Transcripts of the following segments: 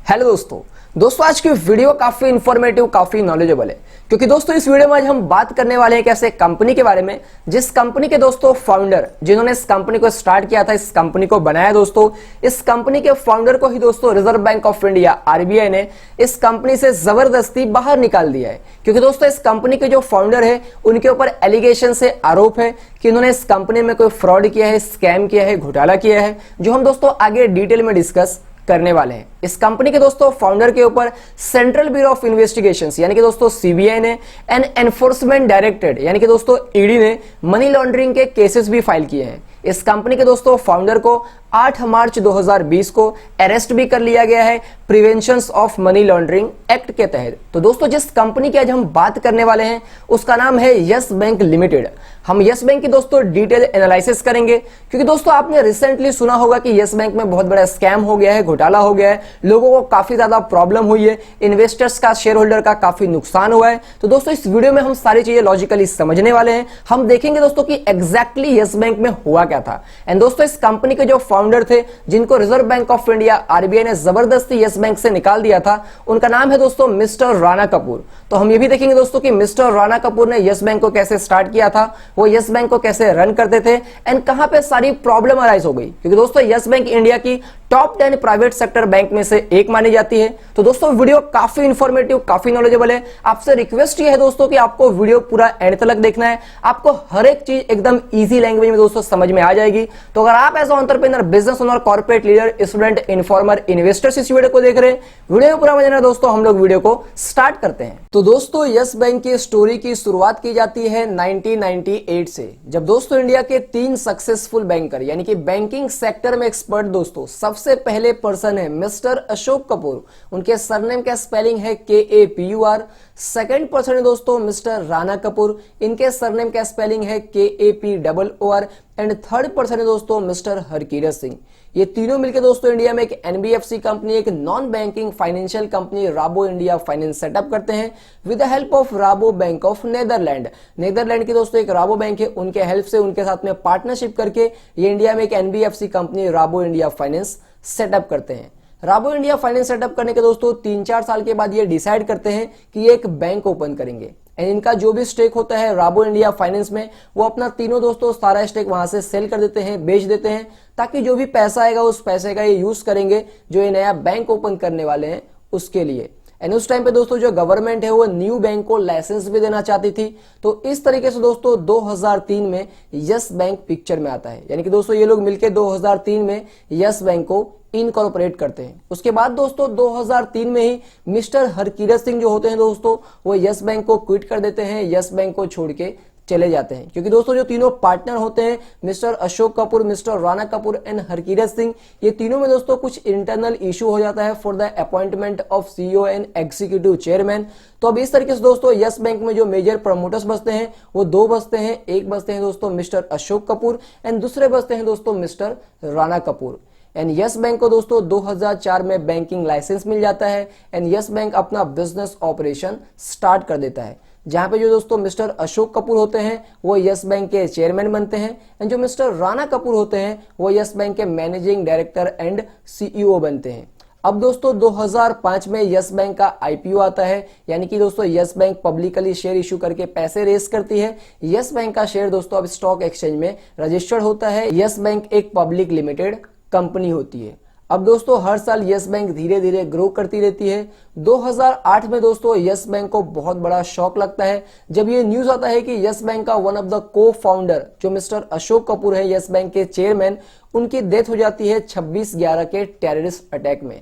Hello दोस्तों आज की वीडियो काफी इंफॉर्मेटिव काफी नॉलेजेबल है क्योंकि दोस्तों इस वीडियो में आज हम बात करने वाले हैं एक ऐसे कंपनी के बारे में जिस कंपनी के दोस्तों फाउंडर जिन्होंने इस कंपनी को स्टार्ट किया था, इस कंपनी को बनाया दोस्तों, इस कंपनी के फाउंडर को ही दोस्तों Reserve Bank of India RBI ने इस कंपनी से जबरदस्ती बाहर निकाल दिया है। क्योंकि दोस्तों इस कंपनी के जो फाउंडर है उनके ऊपर एलिगेशन से आरोप है कि उन्होंने इस कंपनी में कोई फ्रॉड किया है, स्कैम किया है, घोटाला किया है, जो हम दोस्तों आगे डिटेल में डिस्कस करने वाले हैं। इस कंपनी के दोस्तों फाउंडर के ऊपर सेंट्रल ब्यूरो ऑफ इन्वेस्टिगेशंस यानी कि दोस्तों सीबीआई ने एंड एनफोर्समेंट डायरेक्टरेट यानी कि दोस्तों ईडी ने मनी लॉन्ड्रिंग के केसेस भी फाइल किए हैं। इस कंपनी के दोस्तों फाउंडर को 8 मार्च 2020 को अरेस्ट भी कर लिया गया है prevention of money laundering act के तहत। तो दोस्तों जिस कंपनी की आज हम बात करने वाले हैं उसका नाम है यस बैंक लिमिटेड। हम यस बैंक की दोस्तों डिटेल एनालिसिस करेंगे क्योंकि दोस्तों आपने रिसेंटली सुना होगा कि यस बैंक में बहुत बड़ा स्कैम हो गया है, घोटाला हो गया है, लोगों को काफी ज्यादा प्रॉब्लम हुई है, इन्वेस्टर्स का, शेयर होल्डर का काफी नुकसान हुआ है। तो दोस्तों इस वीडियो में हम सारी चीजें लॉजिकली समझने वाले हैं। हम देखेंगे दोस्तों कि एग्जैक्टली यस बैंक में हुआ क्या था। एंड दोस्तों इस कंपनी के जो फाउंडर थे जिनको reserve Bank of India RBI ने जबरदस्ती यस बैंक से निकाल दिया था, उनका नाम है दोस्तों मिस्टर राणा कपूर। तो हम ये भी देखेंगे दोस्तों कि मिस्टर राणा कपूर ने यस बैंक को कैसे स्टार्ट किया था, वो यस बैंक को कैसे रन करते थे एंड कहां पे सारी प्रॉब्लम अराइज हो गई। क्योंकि दोस्तों यस बैंक इंडिया की टॉप 10 प्राइवेट सेक्टर बैंक में से एक मानी जाती है। तो दोस्तों वीडियो काफी इंफॉर्मेटिव काफी नॉलेजेबल है। आपसे रिक्वेस्ट ये है दोस्तों कि आपको वीडियो पूरा एंड तक देखना है, आपको हर एक चीज एकदम इजी लैंग्वेज में दोस्तों समझ में आ जाएगी। तो अगर आप as entrepreneur, business owner, corporate leader, student, informer, investors इस वीडियो को देख रहे हैं, वीडियो में पूरा मजा लेना दोस्तों, हम लोग वीडियो को स्टार्ट करते हैं। तो दोस्तों यस बैंक की स्टोरी की शुरुआत की जाती है 1998 से, जब दोस्तों इंडिया के 3 सक्सेसफुल बैंकर यानी कि बैंकिंग सेक्टर में एक्सपर्ट दोस्तों, सबसे पहले पर्सन है मिस्टर अशोक कपूर, उनके सरनेम का स्पेलिंग है KAPUR। सेकंड पर्सन है दोस्तों मिस्टर राणा कपूर, इनके सरनेम का स्पेलिंग है KAPOOR। एंड थर्ड पर्सन है दोस्तों मिस्टर हरकीरत सिंह। ये तीनों मिलकर दोस्तों इंडिया में एक एनबीएफसी कंपनी, एक non banking financial company राबो India finance setup करते हैं with the help of राबो bank of Netherland की दोस्तों एक राबो बैंक है, उनके हेल्प से, उनके साथ में पार्टनरशिप करके ये इंडिया में एक NBFC company राबो India finance setup करते हैं। राबो इंडिया फाइनेंस सेटअप करने के दोस्तों 3-4 साल के बाद ये डिसाइड करते हैं कि ये एक बैंक ओपन करेंगे। एंड इनका जो भी स्टेक होता है राबो इंडिया फाइनेंस में, वो अपना तीनों दोस्तों सारा स्टेक वहां से सेल कर देते हैं, बेच देते हैं, ताकि जो भी पैसा आएगा उस पैसे का ये यूज करेंगे जो ये नया बैंक ओपन करने वाले हैं उसके लिए। एंड उस टाइम पे दोस्तों जो गवर्नमेंट है वो न्यू बैंक को लाइसेंस भी देना चाहती थी। तो इस तरीके से दोस्तों 2003 में यस बैंक पिक्चर में आता है, यानी कि दोस्तों ये लोग मिलकर 2003 में यस बैंक को इनकॉर्पोरेट करते हैं। उसके बाद दोस्तों 2003 में ही मिस्टर हरकीरत सिंह जो होते हैं दोस्तों, वो यस बैंक को क्विट कर देते हैं, यस बैंक को छोड़ के चले जाते हैं। क्योंकि दोस्तों जो तीनों पार्टनर होते हैं mister Ashok Kapoor, mister Rana Kapoor and Harkirat Singh, ये तीनों में दोस्तों कुछ इंटरनल इशू हो जाता है for the appointment of CEO and executive chairman. तो अब इस तरीके से दोस्तों यस बैंक में जो मेजर प्रमोटर्स बसते हैं वो 2 बसते हैं। एक बसते हैं दोस्तों मिस्टर अशोक कपूर एंड दूसरे बसते हैं दोस्तों mister Rana Kapoor. And yes bank को दोस्तों 2004 में बैंकिंग लाइसेंस मिल जाता है एंड यस बैंक अपना बिजनेस ऑपरेशन स्टार्ट कर देता है, जहां पे जो दोस्तों मिस्टर अशोक कपूर होते हैं वो यस बैंक के चेयरमैन बनते हैं एंड जो मिस्टर राणा कपूर होते हैं वो यस बैंक के मैनेजिंग डायरेक्टर एंड सीईओ बनते हैं। अब दोस्तों 2005 में यस बैंक का आईपीओ आता है, यानी कि दोस्तों yes bank publicly share issue करके पैसे रेस करती है। यस बैंक का शेयर दोस्तों अब स्टॉक एक्सचेंज में रजिस्टर्ड होता है। यस बैंक एक पब्लिक लिमिटेड कंपनी होती है। अब दोस्तों हर साल यस बैंक धीरे धीरे ग्रो करती रहती है। 2008 में दोस्तों यस बैंक को बहुत बड़ा शॉक लगता है जब ये न्यूज आता है कि यस बैंक का वन ऑफ द को फाउंडर जो मिस्टर अशोक कपूर है, यस बैंक के चेयरमैन, उनकी डेथ हो जाती है 26/11 के टेररिस्ट अटैक में।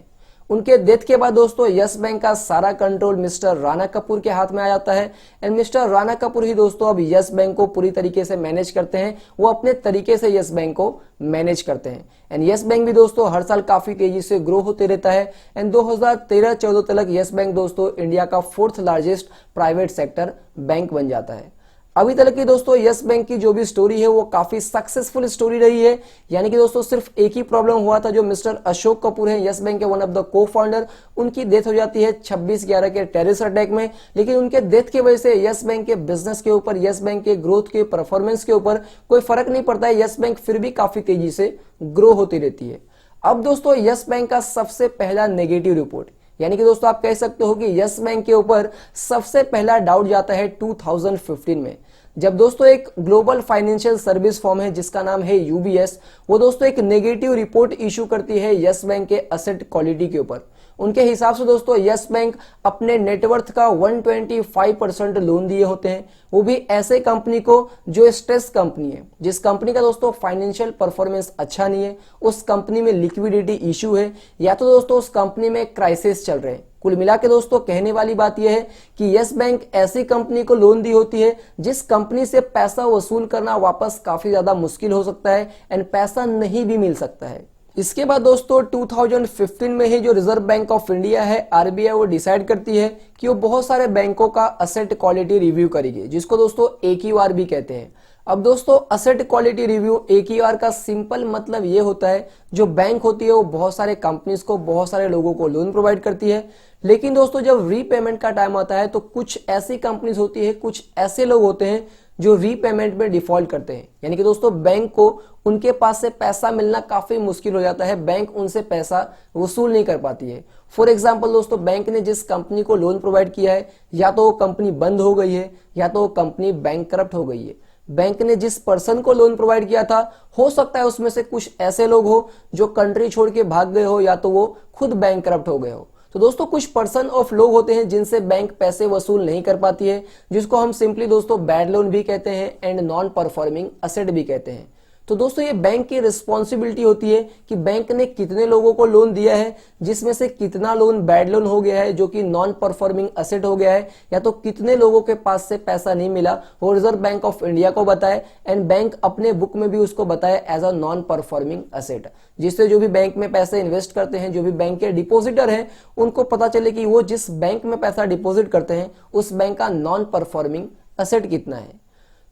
उनके डेथ के बाद दोस्तों यस बैंक का सारा कंट्रोल मिस्टर राणा कपूर के हाथ में आ जाता है एंड मिस्टर राणा कपूर ही दोस्तों अब यस बैंक को पूरी तरीके से मैनेज करते हैं। वो अपने तरीके से यस बैंक को मैनेज करते हैं एंड यस बैंक भी दोस्तों हर साल काफी तेजी से ग्रो होते रहता है एंड 2013-14 तक यस बैंक दोस्तों इंडिया का 4th largest private sector bank बन जाता है। अभी तक की दोस्तों यस बैंक की जो भी स्टोरी है वो काफी सक्सेसफुल स्टोरी रही है, यानी कि दोस्तों सिर्फ एक ही प्रॉब्लम हुआ था, जो मिस्टर अशोक कपूर हैं यस बैंक के वन ऑफ द को फाउंडर, उनकी डेथ हो जाती है 26/11 के टेररिस्ट अटैक में। लेकिन उनके डेथ की वजह से यस बैंक के बिजनेस के ऊपर, यस बैंक के ग्रोथ के परफॉर्मेंस के ऊपर कोई फर्क नहीं पड़ता है। यस बैंक फिर भी काफी तेजी से ग्रो होती रहती है। अब दोस्तों यस बैंक का सबसे पहला नेगेटिव रिपोर्ट, यानी कि दोस्तों आप कह सकते हो कि यस बैंक के ऊपर सबसे पहला डाउट जाता है 2015 में, जब दोस्तों एक ग्लोबल फाइनेंशियल सर्विस फर्म है जिसका नाम है यूबीएस, वो दोस्तों एक नेगेटिव रिपोर्ट इशू करती है यस बैंक के असेट क्वालिटी के ऊपर। उनके हिसाब से दोस्तों यस बैंक अपने नेटवर्थ का 125% लोन दिए होते हैं, वो भी ऐसे कंपनी को जो स्ट्रेस कंपनी है, जिस कंपनी का दोस्तों फाइनेंशियल परफॉर्मेंस अच्छा नहीं है, उस कंपनी में लिक्विडिटी इशू है, या तो दोस्तों उस कंपनी में क्राइसिस चल रहे हैं। कुल मिला के दोस्तों कहने वाली बात यह है कि यस बैंक ऐसी कंपनी को लोन दी होती है जिस कंपनी से पैसा वसूल करना वापस काफी ज्यादा मुश्किल हो सकता है एंड पैसा नहीं भी मिल सकता है। इसके बाद दोस्तों 2015 में ही जो रिजर्व बैंक ऑफ इंडिया है आरबीआई, वो डिसाइड करती है कि वो बहुत सारे बैंकों का असेट क्वालिटी रिव्यू करेगी, जिसको दोस्तों AQR भी कहते हैं। अब दोस्तों असेट क्वालिटी रिव्यू AQR का सिंपल मतलब ये होता है, जो बैंक होती है वो बहुत सारे कंपनीज को, बहुत सारे लोगों को लोन प्रोवाइड करती है, लेकिन दोस्तों जब रीपेमेंट का टाइम आता है तो कुछ ऐसी कंपनीज होती है, कुछ ऐसे लोग होते हैं जो रीपेमेंट में डिफॉल्ट करते हैं, यानी कि दोस्तों बैंक को उनके पास से पैसा मिलना काफी मुश्किल हो जाता है, बैंक उनसे पैसा वसूल नहीं कर पाती है। फॉर एग्जांपल दोस्तों बैंक ने जिस कंपनी को लोन प्रोवाइड किया है, या तो वो कंपनी बंद हो गई है, या तो वो कंपनी बैंकक्रप्ट हो गई है। बैंक ने जिस पर्सन को लोन प्रोवाइड किया था, हो सकता है उसमें से कुछ ऐसे लोग हो जो कंट्री छोड़ के भाग गए हो, या तो वो खुद बैंकक्रप्ट हो गए हो। तो दोस्तों कुछ पर्सन ऑफ लोग होते हैं जिनसे बैंक पैसे वसूल नहीं कर पाती है, जिसको हम सिंपली दोस्तों बैड लोन भी कहते हैं एंड नॉन परफॉर्मिंग असेट भी कहते हैं। तो दोस्तों ये बैंक की रिस्पॉन्सिबिलिटी होती है कि बैंक ने कितने लोगों को लोन दिया है, जिसमें से कितना लोन बैड लोन हो गया है जो कि नॉन परफॉर्मिंग असेट हो गया है, या तो कितने लोगों के पास से पैसा नहीं मिला, वो रिजर्व बैंक ऑफ इंडिया को बताए एंड बैंक अपने बुक में भी उसको बताए as a non performing asset, जिससे जो भी बैंक में पैसे इन्वेस्ट करते हैं, जो भी बैंक के डिपोजिटर हैं, उनको पता चले कि वो जिस बैंक में पैसा डिपोजिट करते हैं उस बैंक का नॉन परफॉर्मिंग असेट कितना है।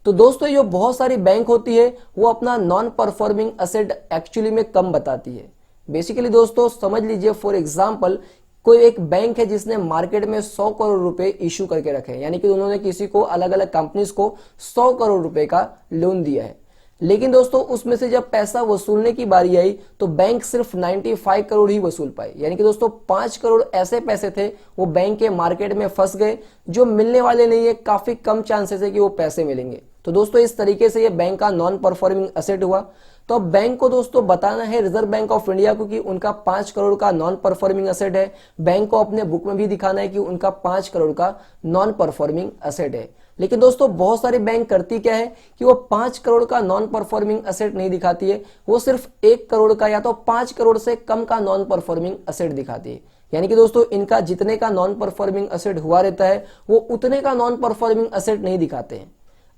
तो दोस्तों जो बहुत सारी बैंक होती है वो अपना नॉन परफॉर्मिंग असेट एक्चुअली में कम बताती है। बेसिकली दोस्तों समझ लीजिए, फॉर एग्जांपल कोई एक बैंक है जिसने मार्केट में 100 करोड़ रुपए इशू करके रखे हैं, यानी कि उन्होंने किसी को, अलग अलग कंपनीज को 100 करोड़ रुपए का लोन दिया है, लेकिन दोस्तों उसमें से जब पैसा वसूलने की बारी आई तो बैंक सिर्फ 95 करोड़ ही वसूल पाई, यानी कि दोस्तों 5 करोड़ ऐसे पैसे थे वो बैंक के मार्केट में फंस गए जो मिलने वाले नहीं है, काफी कम चांसेस है कि वो पैसे मिलेंगे। तो दोस्तों इस तरीके से ये बैंक का नॉन परफॉर्मिंग असेट हुआ। तो अब बैंक को दोस्तों बताना है रिजर्व बैंक ऑफ इंडिया को कि उनका 5 करोड़ का नॉन परफॉर्मिंग असेट है, बैंक को अपने बुक में भी दिखाना है कि उनका 5 करोड़ का नॉन परफॉर्मिंग असेट है। लेकिन दोस्तों बहुत सारी बैंक करती क्या है कि वो 5 करोड़ का नॉन परफॉर्मिंग असेट नहीं दिखाती है, वो सिर्फ 1 करोड़ का या तो 5 करोड़ से कम का नॉन परफॉर्मिंग असेट दिखाती है। यानी कि दोस्तों इनका जितने का नॉन परफॉर्मिंग असेट हुआ रहता है वो उतने का नॉन परफॉर्मिंग असेट नहीं दिखाते हैं।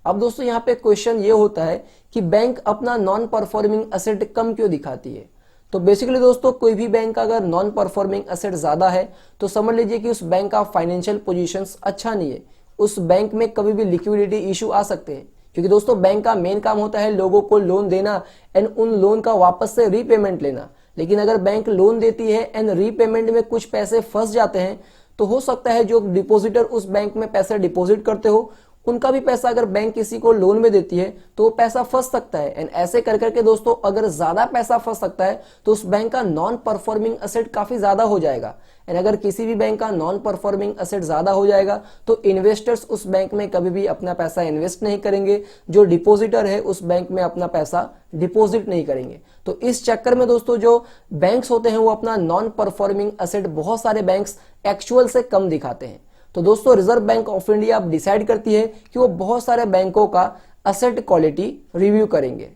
अब दोस्तों यहाँ पे क्वेश्चन ये होता है कि बैंक अपना नॉन परफॉर्मिंग असेट कम क्यों दिखाती है। तो बेसिकली दोस्तों कोई भी बैंक का अगर नॉन परफॉर्मिंग असेट ज्यादा है तो समझ लीजिए कि उस बैंक का फाइनेंशियल पोजीशंस अच्छा नहीं है, उस बैंक में कभी भी लिक्विडिटी इशू आ सकते हैं, क्योंकि दोस्तों बैंक का मेन काम होता है लोगों को लोन देना एंड उन लोन का वापस से रीपेमेंट लेना। लेकिन अगर बैंक लोन देती है एंड रीपेमेंट में कुछ पैसे फंस जाते हैं तो हो सकता है जो डिपोजिटर उस बैंक में पैसे डिपॉजिट करते हो उनका भी पैसा अगर बैंक किसी को लोन में देती है तो वो पैसा फंस सकता है। एंड ऐसे कर करके दोस्तों अगर ज्यादा पैसा फंस सकता है तो उस बैंक का नॉन परफॉर्मिंग असेट काफी ज्यादा हो जाएगा। एंड अगर किसी भी बैंक का नॉन परफॉर्मिंग असेट ज्यादा हो जाएगा तो इन्वेस्टर्स उस बैंक में कभी भी अपना पैसा इन्वेस्ट नहीं करेंगे, जो डिपोजिटर है उस बैंक में अपना पैसा डिपॉजिट नहीं करेंगे। तो इस चक्कर में दोस्तों जो बैंक्स होते हैं वो अपना नॉन परफॉर्मिंग असेट बहुत सारे बैंक्स एक्चुअल से कम दिखाते हैं। तो दोस्तों रिजर्व बैंक ऑफ इंडिया अब डिसाइड करती है कि वो बहुत सारे बैंकों का असेट क्वालिटी रिव्यू करेंगे।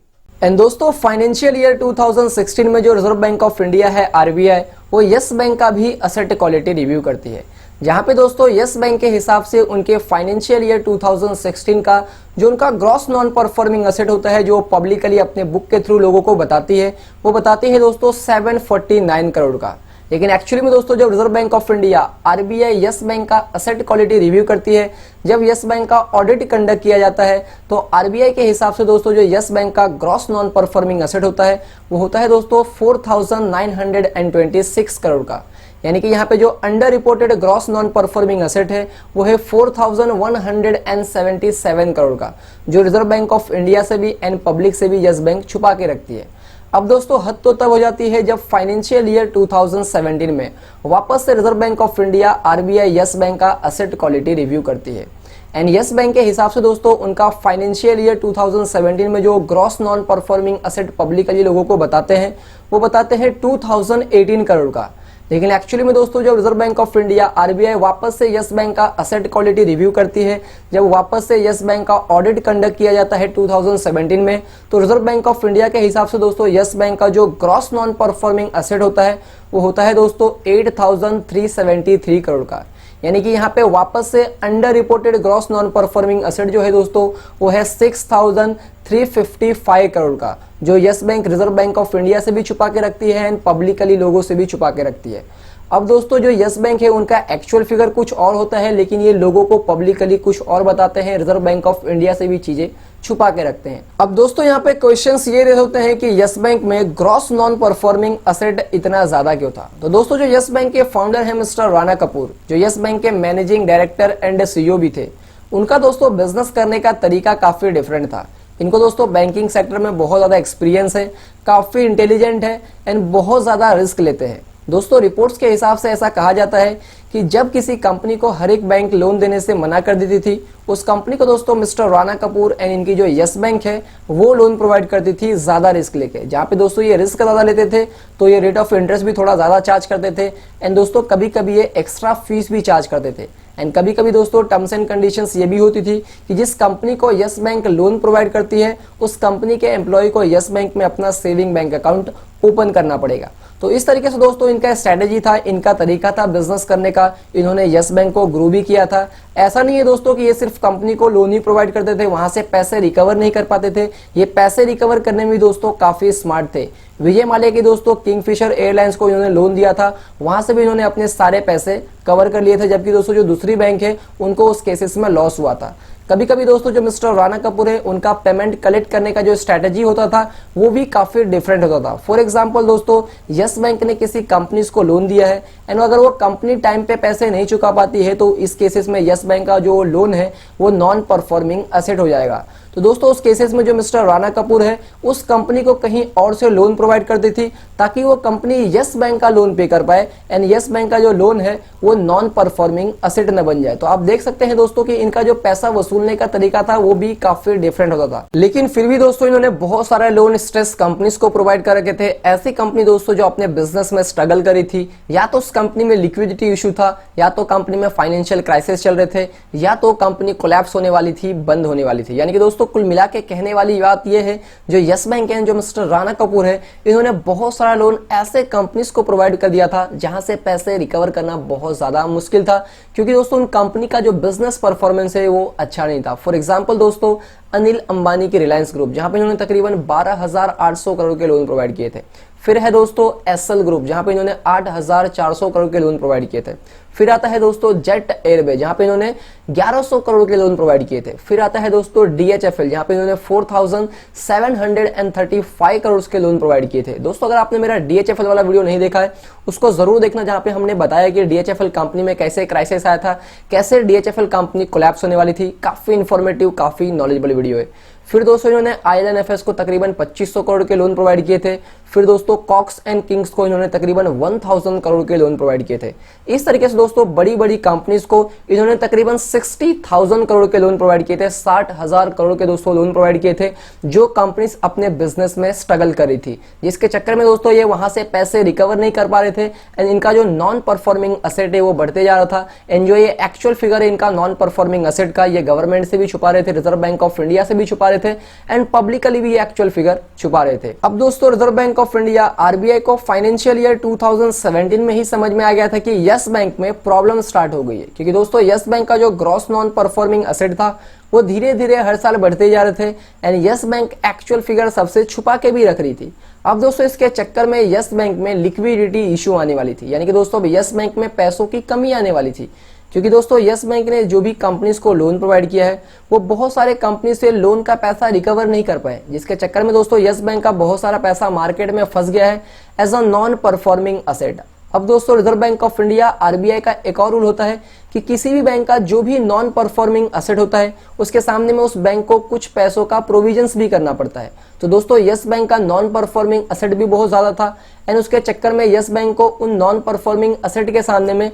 एंड दोस्तों फाइनेंशियल ईयर 2016 में जो रिजर्व बैंक ऑफ इंडिया है आरबीआई, वो यस बैंक का भी असेट क्वालिटी रिव्यू करती है, जहां पे दोस्तों यस बैंक के हिसाब से उनके फाइनेंशियल ईयर 2016 का जो उनका ग्रॉस नॉन परफॉर्मिंग असेट होता है, जो पब्लिकली अपने बुक के थ्रू लोगों को बताती है, वो बताती है दोस्तों 749 करोड़ का। लेकिन एक्चुअली में दोस्तों जब reserve Bank of India RBI yes bank का असेट क्वालिटी रिव्यू करती है, जब यस बैंक का ऑडिट कंडक्ट किया जाता है तो आरबीआई के हिसाब से दोस्तों जो यस बैंक का ग्रॉस नॉन परफॉर्मिंग असेट होता है वो होता है दोस्तों 4926 करोड़ का। यानी कि यहाँ पे जो under reported gross non performing asset है वो है 4177 करोड़ का, जो रिजर्व बैंक ऑफ इंडिया से भी एंड पब्लिक से भी यस बैंक छुपा के रखती है। अब दोस्तों हद तो तब हो जाती है जब फाइनेंशियल ईयर 2017 में वापस से reserve Bank of India RBI yes bank का असेट क्वालिटी रिव्यू करती है। एंड यस बैंक के हिसाब से दोस्तों उनका फाइनेंशियल ईयर 2017 में जो gross non performing asset publicly लोगों को बताते हैं वो बताते हैं 2018 करोड़ का। लेकिन एक्चुअली में दोस्तों जब reserve Bank of India RBI वापस से यस बैंक का असेट क्वालिटी रिव्यू करती है, जब वापस से यस बैंक का ऑडिट कंडक्ट किया जाता है 2017 में, तो रिजर्व बैंक ऑफ इंडिया के हिसाब से दोस्तों यस बैंक का जो ग्रॉस नॉन परफॉर्मिंग असेट होता है वो होता है दोस्तों 8,373 करोड़ का। यानी कि यहाँ पे वापस से under reported gross non performing asset जो है दोस्तों वो है 6,355 करोड़ का, जो yes bank reserve Bank of India से भी छुपा के रखती है एंड पब्लिकली लोगों से भी छुपा के रखती है। अब दोस्तों जो यस बैंक है उनका एक्चुअल फिगर कुछ और होता है, लेकिन ये लोगों को पब्लिकली कुछ और बताते हैं, रिजर्व बैंक ऑफ इंडिया से भी चीजें छुपा के रखते हैं। अब दोस्तों यहाँ पे क्वेश्चंस ये रहे होते हैं कि यस बैंक में ग्रॉस नॉन परफॉर्मिंग असेट इतना ज्यादा क्यों था। तो दोस्तों जो यस बैंक के फाउंडर है मिस्टर राणा कपूर, जो यस बैंक के मैनेजिंग डायरेक्टर एंड सीईओ भी थे, उनका दोस्तों बिजनेस करने का तरीका काफी डिफरेंट था। इनको दोस्तों बैंकिंग सेक्टर में बहुत ज्यादा एक्सपीरियंस है, काफी इंटेलिजेंट है एंड बहुत ज्यादा रिस्क लेते हैं। दोस्तों रिपोर्ट्स के हिसाब से ऐसा कहा जाता है कि जब किसी कंपनी को हर एक बैंक लोन देने से मना कर देती थी, उस कंपनी को दोस्तों मिस्टर राणा कपूर एंड इनकी जो यस बैंक है वो लोन प्रोवाइड करती थी ज्यादा रिस्क लेके। जहाँ पे दोस्तों ये रिस्क ज्यादा लेते थे तो ये रेट ऑफ इंटरेस्ट भी थोड़ा ज्यादा चार्ज करते थे एंड दोस्तों कभी कभी ये एक्स्ट्रा फीस भी चार्ज करते थे। एंड कभी कभी दोस्तों टर्म्स एंड कंडीशंस ये भी होती थी कि जिस कंपनी को यस बैंक लोन प्रोवाइड करती है उस कंपनी के एम्प्लॉय को यस बैंक में अपना सेविंग बैंक अकाउंट ओपन करना पड़ेगा। तो इस तरीके से दोस्तों इनका स्ट्रेटेजी था, इनका तरीका था बिजनेस करने का। इन्होंने यस बैंक को ग्रो भी किया था। ऐसा नहीं है दोस्तों कि ये सिर्फ कंपनी को लोन ही प्रोवाइड करते थे, वहां से पैसे रिकवर नहीं कर पाते थे। ये पैसे रिकवर करने में दोस्तों काफी स्मार्ट थे। विजय माल्या की दोस्तों किंगफिशर एयरलाइंस को इन्होंने लोन दिया था, वहां से भी इन्होंने अपने सारे पैसे कवर कर लिए थे, जबकि दोस्तों जो दूसरी बैंक है उनको उस केसेस में लॉस हुआ था। कभी कभी दोस्तों जो मिस्टर राणा कपूर है उनका पेमेंट कलेक्ट करने का जो स्ट्रेटेजी होता था वो भी काफी डिफरेंट होता था। फॉर एग्जांपल दोस्तों यस बैंक ने किसी कंपनीज को लोन दिया है एंड अगर वो कंपनी टाइम पे पैसे नहीं चुका पाती है तो इस केसेस में यस बैंक का जो लोन है वो नॉन परफॉर्मिंग एसेट हो जाएगा। तो दोस्तों उस केसेस में जो मिस्टर राणा कपूर है उस कंपनी को कहीं और से लोन प्रोवाइड कर दी थी ताकि वो कंपनी यस बैंक का लोन पे कर पाए एंड यस बैंक का जो लोन है वो नॉन परफॉर्मिंग एसेट न बन जाए। तो आप देख सकते हैं दोस्तों कि इनका जो पैसा वसूलने का तरीका था वो भी काफी डिफरेंट होता था। लेकिन फिर भी दोस्तों इन्होंने बहुत सारे लोन स्ट्रेस कंपनीज को प्रोवाइड कर रखे थे। ऐसी कंपनी दोस्तों जो अपने बिजनेस में स्ट्रगल करी थी, या तो उस कंपनी में लिक्विडिटी इशू था, या तो कंपनी में फाइनेंशियल क्राइसिस चल रहे थे, या तो कंपनी कोलैप्स होने वाली थी, बंद होने वाली थी। यानी कि दोस्तों कुल मिला के कहने वाली बात यह है जो यस बैंक है, जो मिस्टर राणा कपूर है, इन्होंने बहुत सारा लोन ऐसे कंपनीज को प्रोवाइड कर दिया था जहां से पैसे रिकवर करना बहुत ज्यादा मुश्किल था, क्योंकि दोस्तों उन कंपनी का जो बिजनेस परफॉर्मेंस है वो अच्छा नहीं था। फॉर एग्जांपल दोस्तों अनिल अंबानी की रिलायंस ग्रुप, जहां पे इन्होंने तकरीबन 12,800 करोड़ के लोन प्रोवाइड किए थे। फिर है दोस्तों एसएल ग्रुप, जहां पे इन्होंने 8,400 करोड़ के लोन प्रोवाइड किए थे। फिर आता है दोस्तों जेट एयरवेज, जहां पे इन्होंने 1100 करोड़ के लोन प्रोवाइड किए थे। फिर आता है दोस्तों डीएचएफएल, जहां पे इन्होंने 4,735 करोड़ के लोन प्रोवाइड किए थे। दोस्तों अगर आपने मेरा डीएचएफएल वाला वीडियो नहीं देखा है उसको जरूर देखना, जहां पे हमने बताया कि डीएचएफएल कंपनी में कैसे क्राइसिस आया था, कैसे डीएचएफएल कंपनी कोलैप्स होने वाली थी। काफी इंफॉर्मेटिव, काफी नॉलेजेबल वीडियो है। फिर दोस्तों इन्होंने आईएलएनएफएस को तकरीबन 2500 करोड़ के लोन प्रोवाइड किए थे। फिर दोस्तों कॉक्स एंड किंग्स को इन्होंने तकरीबन 1000 करोड़ के लोन प्रोवाइड किए थे। इस तरीके से दोस्तों बड़ी बड़ी कंपनीज को इन्होंने तकरीबन 60,000 करोड़ के लोन प्रोवाइड किए थे। 60,000 करोड़ के दोस्तों लोन प्रोवाइड किए थे जो कंपनीज अपने बिजनेस में स्ट्रगल कर रही थी, जिसके चक्कर में दोस्तों ये वहां से पैसे रिकवर नहीं कर पा रहे थे एंड इनका जो नॉन परफॉर्मिंग एसेट है वो बढ़ते जा रहा था। एंड जो ये एक्चुअल फिगर है इनका नॉन परफॉर्मिंग एसेट का, ये गवर्नमेंट से भी छुपा रहे थे, रिजर्व बैंक ऑफ इंडिया से भी छुपा रहे थे एंड पब्लिकली भी एक्चुअल फिगर छुपा रहे थे। अब दोस्तों Reserve Bank of India RBI को फाइनेंशियल ईयर 2017 में ही समझ में आ गया था कि यस बैंक में प्रॉब्लम स्टार्ट हो गई है, क्योंकि दोस्तों यस बैंक का जो ग्रॉस नॉन परफॉर्मिंग एसेट था वो धीरे धीरे हर साल बढ़ते जा रहे थे and yes bank actual figure सबसे छुपा के भी रख रही थी। अब दोस्तों इसके चक्कर में यस बैंक में लिक्विडिटी इशू आने वाली थी, यानी कि दोस्तों यस बैंक में पैसों की कमी आने वाली थी, क्योंकि दोस्तों यस बैंक ने जो भी कंपनीज को लोन प्रोवाइड किया है वो बहुत सारे कंपनी से लोन का पैसा रिकवर नहीं कर पाए, जिसके चक्कर में दोस्तों यस बैंक का बहुत सारा पैसा मार्केट में फंस गया है as a non performing asset. अब दोस्तों Reserve Bank of India RBI का एक और रूल होता है कि किसी भी बैंक का जो भी नॉन परफॉर्मिंग असेट होता है उसके सामने में उस बैंक को कुछ पैसों का प्रोविजंस भी करना पड़ता है। तो दोस्तों यस बैंक का नॉन परफॉर्मिंग असेट भी बहुत ज्यादा था एंड उसके चक्कर में यस बैंक को उन नॉन परफॉर्मिंग असेट के सामने में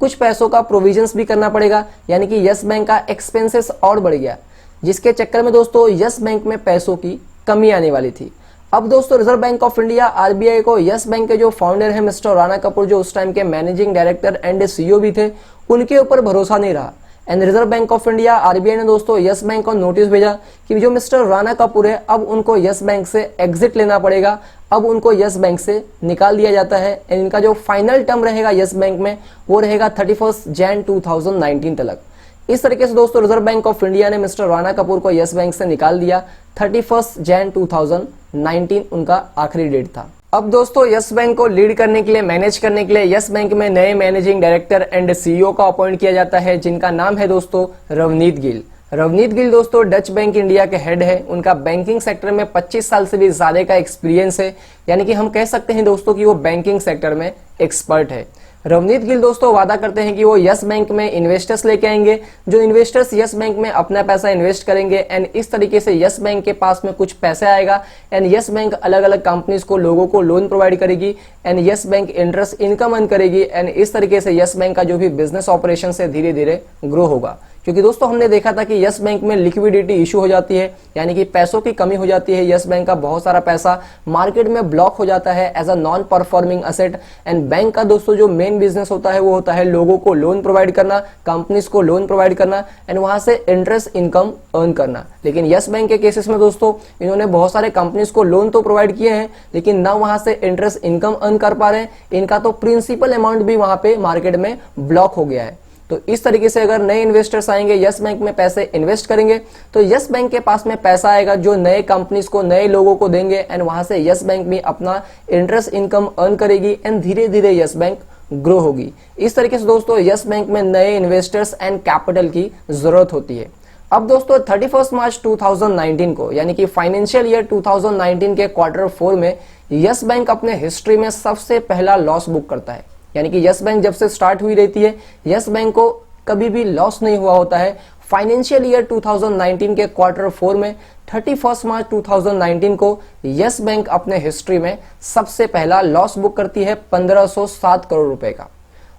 कुछ पैसों का प्रोविजंस भी करना पड़ेगा, यानी कि यस बैंक का एक्सपेंसेस और बढ़ गया, जिसके चक्कर में दोस्तों यस बैंक में पैसों की कमी आने वाली थी। अब दोस्तों Reserve Bank of India RBI को यस बैंक के जो फाउंडर है मिस्टर राणा कपूर, जो उस टाइम के मैनेजिंग डायरेक्टर एंड सीईओ भी थे, उनके ऊपर भरोसा नहीं रहा and reserve Bank of India RBI ने दोस्तों यस बैंक को नोटिस भेजा कि जो मिस्टर राणा कपूर है अब उनको यस बैंक से एग्जिट लेना पड़ेगा, अब उनको यस बैंक से निकाल दिया जाता है एंड इनका जो फाइनल टर्म रहेगा यस बैंक में वो रहेगा 31 जनवरी 2019 तक। इस तरीके से दोस्तों रिजर्व बैंक ऑफ इंडिया ने मिस्टर राणा कपूर को यस बैंक से निकाल दिया। 31 जनवरी 2019 उनका आखिरी डेट था। अब दोस्तों यस बैंक को लीड करने के लिए, मैनेज करने के लिए यस बैंक में नए मैनेजिंग डायरेक्टर एंड सीईओ का अपॉइंट किया जाता है, जिनका नाम है दोस्तों रवनीत गिल। रवनीत गिल दोस्तों डच बैंक इंडिया के हेड है। उनका बैंकिंग सेक्टर में 25 साल से भी ज्यादा का एक्सपीरियंस है, यानी कि हम कह सकते हैं दोस्तों कि वो बैंकिंग सेक्टर में एक्सपर्ट है। रवनीत गिल दोस्तों वादा करते हैं कि वो यस बैंक में इन्वेस्टर्स लेके आएंगे, जो इन्वेस्टर्स यस बैंक में अपना पैसा इन्वेस्ट करेंगे एंड इस तरीके से यस बैंक के पास में कुछ पैसे आएगा एंड यस बैंक अलग अलग कंपनीज को, लोगों को लोन प्रोवाइड करेगी and yes bank interest income earn करेगी एंड इस तरीके से यस बैंक का जो भी बिजनेस ऑपरेशन है धीरे धीरे ग्रो होगा। क्योंकि दोस्तों हमने देखा था कि यस बैंक में लिक्विडिटी इशू हो जाती है, यानी कि पैसों की कमी हो जाती है। यस बैंक का बहुत सारा पैसा मार्केट में ब्लॉक हो जाता है as a non performing asset and bank का दोस्तों जो मेन बिजनेस होता है वो होता है लोगों को लोन प्रोवाइड करना, कंपनीज को लोन प्रोवाइड करना एंड वहां से इंटरेस्ट इनकम अर्न करना। लेकिन यस बैंक के केसेस में दोस्तों इन्होंने बहुत सारे कंपनीज को लोन तो प्रोवाइड किए हैं लेकिन ना वहां से इंटरेस्ट इनकम अर्न कर पा रहे हैं, इनका तो प्रिंसिपल अमाउंट भी वहां पे मार्केट में ब्लॉक हो गया है। तो इस तरीके से अगर नए इन्वेस्टर्स आएंगे यस बैंक में पैसे इन्वेस्ट करेंगे तो यस बैंक के पास में पैसा आएगा जो नए कंपनीज को, नए लोगों को देंगे एंड वहां से यस बैंक भी अपना इंटरेस्ट इनकम अर्न करेगी एंड धीरे धीरे यस बैंक ग्रो होगी। इस तरीके से दोस्तों यस बैंक में नए इन्वेस्टर्स एंड कैपिटल की जरूरत होती है। अब दोस्तों 31 मार्च 2019 को, यानी कि फाइनेंशियल ईयर 2019 के Q4 में यस बैंक अपने हिस्ट्री में सबसे पहला लॉस बुक करता है। यानी कि यस बैंक जब से स्टार्ट हुई रहती है यस बैंक को कभी भी लॉस नहीं हुआ होता है। फाइनेंशियल ईयर 2019 के Q4 में 31 मार्च 2019 को यस बैंक अपने हिस्ट्री में सबसे पहला लॉस बुक करती है 1507 करोड़ रुपए का।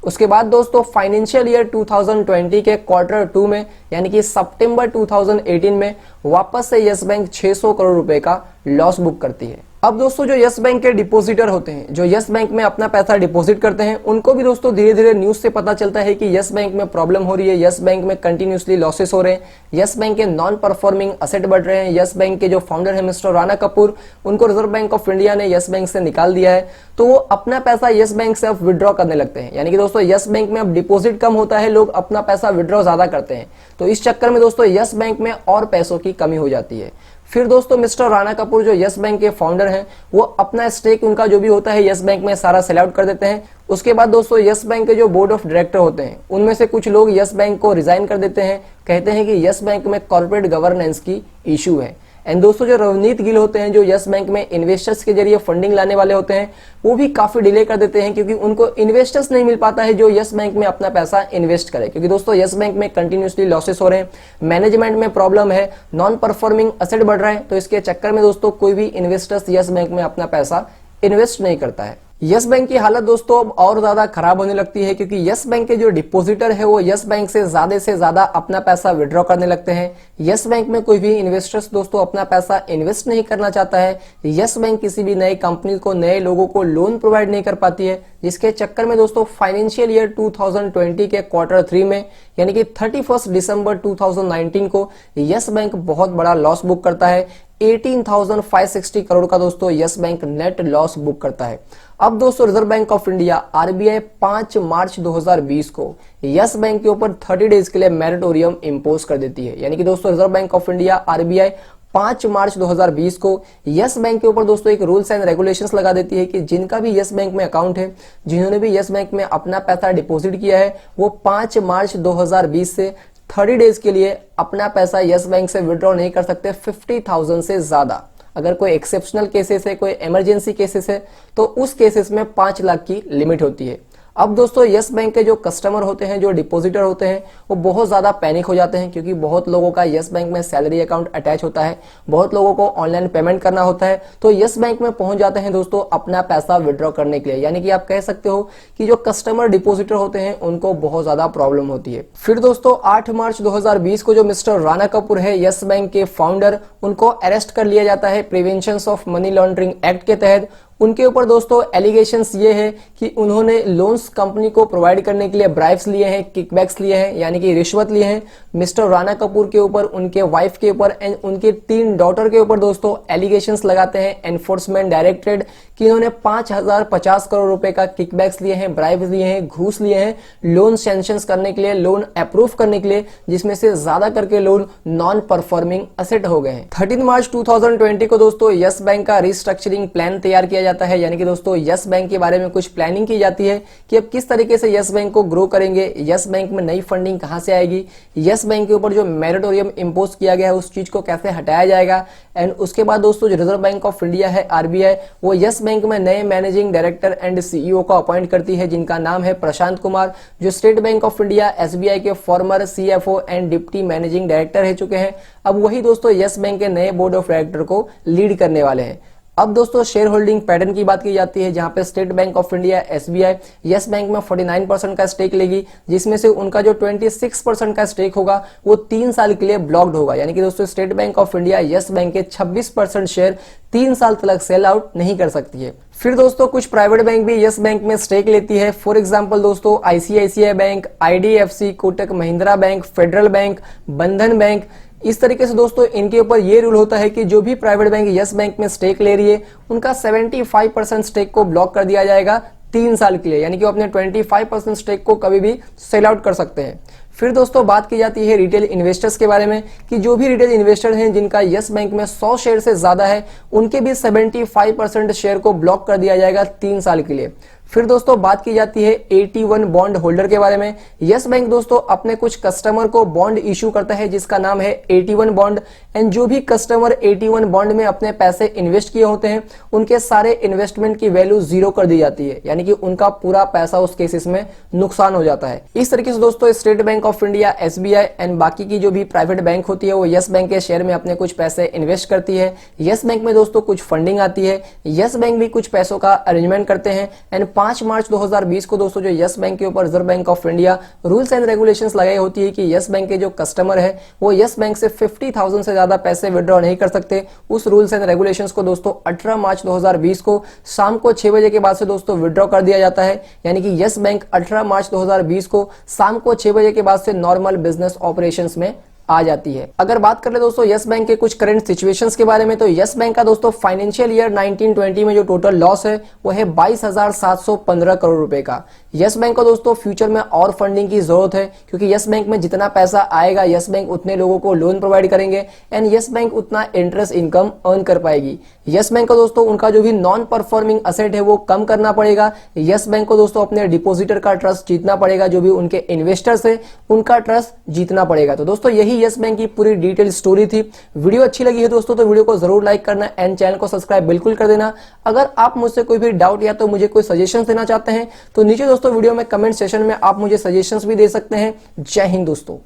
उसके बाद दोस्तों फाइनेंशियल ईयर 2020 के Q2 में, यानी कि सितंबर 2018 में वापस से यस बैंक 600 करोड़ रुपए का लॉस बुक करती है। अब दोस्तों जो यस बैंक के डिपॉजिटर होते हैं, जो यस बैंक में अपना पैसा डिपॉजिट करते हैं, उनको भी दोस्तों धीरे धीरे न्यूज से पता चलता है कि यस बैंक में प्रॉब्लम हो रही है, यस बैंक में कंटिन्यूसली लॉसेस हो रहे हैं, यस बैंक के नॉन परफॉर्मिंग असेट बढ़ रहे हैं। यस बैंक के जो फाउंडर है मिस्टर राणा कपूर, उनको रिजर्व बैंक ऑफ इंडिया ने यस बैंक से निकाल दिया है, तो वो अपना पैसा यस बैंक से अब विड्रॉ करने लगते हैं। यानी कि दोस्तों यस बैंक में अब डिपॉजिट कम होता है, लोग अपना पैसा विड्रॉ ज्यादा करते हैं, तो इस चक्कर में दोस्तों यस बैंक में और पैसों की कमी हो जाती है। फिर दोस्तों मिस्टर राणा कपूर जो यस बैंक के फाउंडर हैं, वो अपना स्टेक उनका जो भी होता है यस बैंक में सारा सेल आउट कर देते हैं। उसके बाद दोस्तों यस बैंक के जो बोर्ड ऑफ डायरेक्टर होते हैं, उनमें से कुछ लोग यस बैंक को रिजाइन कर देते हैं, कहते हैं कि यस बैंक में कॉर्पोरेट गवर्नेंस की इशू है। एंड दोस्तों जो रवनीत गिल होते हैं, जो यस बैंक में इन्वेस्टर्स के जरिए फंडिंग लाने वाले होते हैं, वो भी काफी डिले कर देते हैं क्योंकि उनको इन्वेस्टर्स नहीं मिल पाता है जो यस बैंक में अपना पैसा इन्वेस्ट करे। क्योंकि दोस्तों यस बैंक में कंटिन्यूसली लॉसेस हो रहे हैं, मैनेजमेंट में प्रॉब्लम है, नॉन परफॉर्मिंग असेट बढ़ रहा है, तो इसके चक्कर में दोस्तों कोई भी इन्वेस्टर्स यस बैंक में अपना पैसा इन्वेस्ट नहीं करता है। यस बैंक की हालत दोस्तों अब और ज्यादा खराब होने लगती है क्योंकि यस बैंक के जो डिपॉजिटर है वो यस बैंक से ज्यादा अपना पैसा विड्रॉ करने लगते हैं। यस बैंक में कोई भी इन्वेस्टर्स दोस्तों अपना पैसा इन्वेस्ट नहीं करना चाहता है। यस बैंक किसी भी नई कंपनी को, नए लोगों को लोन प्रोवाइड नहीं कर पाती है, जिसके चक्कर में दोस्तों फाइनेंशियल ईयर 2020 के Q3 में, यानी कि 31 दिसंबर 2019 को यस बैंक बहुत बड़ा लॉस बुक करता है। 18,560 करोड़ का दोस्तों yes bank net loss book करता है। अब दोस्तों Reserve Bank of India RBI 5 मार्च 2020 को यस बैंक के ऊपर 30 डेज के लिए मैरिटोरियम इंपोज कर देती है। यानी कि दोस्तों Reserve Bank of India RBI 5 मार्च 2020 को यस बैंक के ऊपर दोस्तों एक रूल्स एंड रेगुलेशंस लगा देती है कि जिनका भी यस बैंक में अकाउंट है, जिन्होंने भी यस बैंक में अपना पैसा डिपॉजिट किया है, वो 5 मार्च 2020 से 30 डेज के लिए अपना पैसा यस बैंक से विड्रॉ नहीं कर सकते 50,000 से ज्यादा। अगर कोई एक्सेप्शनल केसेस है, कोई इमरजेंसी केसेस है, तो उस केसेस में 5 लाख की लिमिट होती है। अब दोस्तों यस बैंक के जो कस्टमर होते हैं, जो डिपॉजिटर होते हैं, वो बहुत ज़्यादा पैनिक हो जाते हैं क्योंकि बहुत लोगों का यस बैंक में सैलरी अकाउंट अटैच होता है, बहुत लोगों को ऑनलाइन पेमेंट करना होता है, तो यस बैंक में पहुंच जाते हैं दोस्तों अपना पैसा विड्रॉ करने के लिए। यानी कि आप कह सकते हो कि जो कस्टमर डिपॉजिटर होते हैं उनको बहुत ज़्यादा प्रॉब्लम होती है। फिर दोस्तों 8 मार्च 2020 को जो मिस्टर राणा कपूर है यस बैंक के फाउंडर, उनको अरेस्ट कर लिया जाता है prevention of money laundering act के तहत। उनके ऊपर दोस्तों एलिगेशंस ये है कि उन्होंने लोन्स कंपनी को प्रोवाइड करने के लिए ब्राइब्स लिए हैं, किकबैक्स लिए हैं, यानी कि रिश्वत लिए हैं। मिस्टर राणा कपूर के ऊपर, उनके वाइफ के ऊपर एंड उनके 3 डॉटर के ऊपर दोस्तों एलिगेशंस लगाते हैं एनफोर्समेंट डायरेक्टरेट कि इन्होंने 5050 करोड़ रुपए का किकबैक्स लिए हैं, ब्राइब्स लिए हैं, घूस लिए हैं लोन सैंक्शंस करने के लिए, लोन अप्रूव करने के लिए, जिसमें से ज्यादा करके लोन नॉन परफॉर्मिंग असेट हो गए हैं। 13 मार्च 2020 को दोस्तों यस बैंक का रिस्ट्रक्चरिंग प्लान तैयार किया जाता है। यानी कि दोस्तों यस बैंक के बारे में कुछ प्लानिंग की जाती है कि अब किस तरीके से यस बैंक को ग्रो करेंगे, यस बैंक में नई फंडिंग कहां से आएगी, यस बैंक के ऊपर जो मैरिटोरियम इंपोज किया गया है उस चीज को कैसे हटाया जाएगा। एंड उसके बाद दोस्तों जो रिजर्व बैंक ऑफ इंडिया है आरबीआई, वो यस बैंक में नए मैनेजिंग डायरेक्टर एंड सीईओ को अपॉइंट करती है जिनका नाम है प्रशांत कुमार, जो State Bank of India SBI के former CFO and deputy managing director रह चुके हैं। अब वही दोस्तों यस बैंक के नए बोर्ड ऑफ डायरेक्टर को लीड करने वाले हैं। अब दोस्तों शेयर होल्डिंग पैटर्न की बात की जाती है जहां पे state Bank of India SBI yes Bank में 49% का स्टेक लेगी, जिसमें से उनका जो 26% का स्टेक होगा वो 3 साल के लिए ब्लॉक्ड होगा। यानी कि दोस्तों state Bank of India yes bank के 26% शेयर 3 साल तक सेल आउट नहीं कर सकती है। फिर दोस्तों कुछ प्राइवेट बैंक भी यस बैंक में स्टेक लेती है। फॉर एग्जांपल दोस्तों ICICI bank, IDFC, Kotak Mahindra bank, federal bank, बंधन बैंक। इस तरीके से दोस्तों इनके ऊपर ये रूल होता है कि जो भी प्राइवेट बैंक यस बैंक में स्टेक ले रही है उनका 75% स्टेक को ब्लॉक कर दिया जाएगा 3 साल के लिए। यानी कि वो अपने 25% स्टेक को कभी भी सेल आउट कर सकते हैं। फिर दोस्तों बात की जाती है रिटेल इन्वेस्टर्स के बारे में कि जो भी रिटेल इन्वेस्टर हैं जिनका यस बैंक में 100 शेयर से ज्यादा है उनके भी 75% शेयर को ब्लॉक कर दिया जाएगा 3 साल के लिए। फिर दोस्तों बात की जाती है 81 बॉन्ड होल्डर के बारे में। यस बैंक दोस्तों अपने कुछ कस्टमर को बॉन्ड इशू करता है जिसका नाम है 81 बॉन्ड। एंड जो भी कस्टमर 81 बॉन्ड में अपने पैसे इन्वेस्ट किए होते हैं उनके सारे इन्वेस्टमेंट की वैल्यू 0 कर दी जाती है, यानी कि उनका पूरा पैसा उस केसेस में नुकसान हो जाता है। इस तरीके से दोस्तों state Bank of India, SBI and बाकी की जो भी प्राइवेट बैंक होती है वो यस बैंक के शेयर में अपने कुछ पैसे इन्वेस्ट करती है। यस बैंक में दोस्तों कुछ फंडिंग आती है, यस बैंक भी कुछ पैसों का अरेंजमेंट करते हैं। एंड 5 मार्च 2020 को दोस्तों जो यस बैंक के ऊपर reserve Bank of India rules and regulations लगाई होती है कि यस बैंक के जो कस्टमर है वो यस बैंक से 50,000 से ज्यादा पैसे विड्रॉ नहीं कर सकते। उस रूल्स एंड रेगुलेशंस को दोस्तों 18 मार्च 2020 को शाम को 6 बजे के बाद से दोस्तों विड्रॉ कर दिया जाता है। यानी कि यस बैंक 18 मार्च 2020 को शाम को 6 बजे के बाद से नॉर्मल बिजनेस ऑपरेशंस में आ जाती है। अगर बात कर ले दोस्तों यस बैंक के कुछ करंट सिचुएशंस के बारे में, तो यस बैंक का दोस्तों फाइनेंशियल ईयर 1920 में जो टोटल लॉस है वो है 22,715 करोड़ रुपए का। यस बैंक को दोस्तों फ्यूचर में और फंडिंग की जरूरत है क्योंकि यस बैंक में जितना पैसा आएगा यस बैंक उतने लोगों को लोन प्रोवाइड करेंगे एंड यस बैंक उतना इंटरेस्ट इनकम अर्न कर पाएगी। यस बैंक को दोस्तों उनका जो भी नॉन परफॉर्मिंग असेट है वो कम करना पड़ेगा। यस बैंक को दोस्तों अपने डिपोजिटर का ट्रस्ट जीतना पड़ेगा, जो भी उनके इन्वेस्टर्स है उनका ट्रस्ट जीतना पड़ेगा। तो दोस्तों यही यस बैंक की पूरी डिटेल स्टोरी थी। वीडियो अच्छी लगी है दोस्तों तो वीडियो को जरूर लाइक करना एंड चैनल को सब्सक्राइब बिल्कुल कर देना। अगर आप मुझसे कोई भी डाउट या तो मुझे कोई सजेशन देना चाहते हैं तो नीचे दोस्तों वीडियो में कमेंट सेशन में आप मुझे सजेशंस भी दे सकते हैं। जय हिंद दोस्तों।